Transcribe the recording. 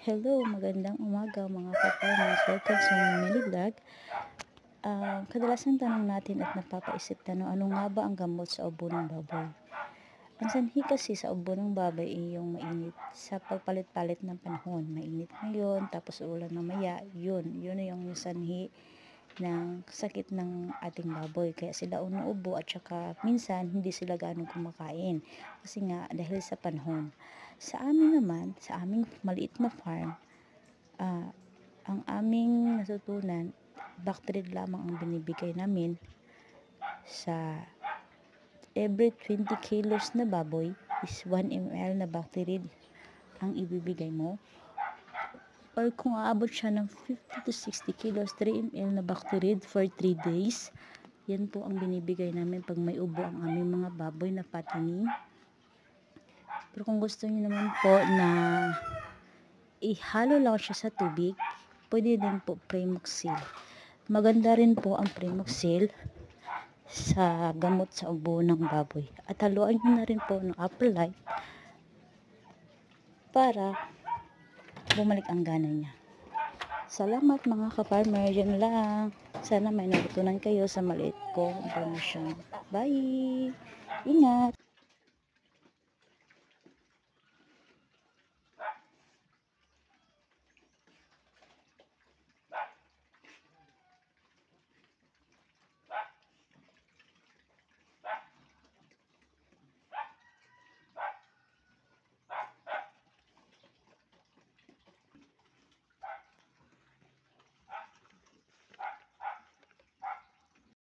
Hello, magandang umaga mga ka-farmers. Welcome sa my mini vlog. Kadalasan tanong natin at napapaisip tanong, ano nga ba ang gamot sa ubo ng baboy? Ang sanhi kasi sa ubo ng baboy ay yung mainit sa pagpalit-palit ng panahon. Mainit ngayon, tapos ulan mamaya. Yun yung sanhi ng sakit ng ating baboy. Kaya sila unuubo at saka minsan hindi sila ganong kumakain. Kasi nga dahil sa panahon. Sa amin naman, sa aming maliit na farm, ah, ang aming natutunan, Bactrid lamang ang binibigay namin sa every 20 kilos na baboy is 1 ml na Bactrid ang ibibigay mo. Or kung aabot siya ng 50 to 60 kilos, 3 ml na Bactrid for 3 days. Yan po ang binibigay namin pag may ubo ang aming mga baboy na patining. Pero kung gusto niyo naman po na ihalo lang siya sa tubig, pwede din po Primoxil. Maganda rin po ang Primoxil sa gamot sa ubo ng baboy. At haluan nyo na rin po ng Aprolite para bumalik ang gana niya. Salamat mga ka-farmer, dyan lang. Sana may natutunan kayo sa maliit ko impormasyon. Bye! Ingat!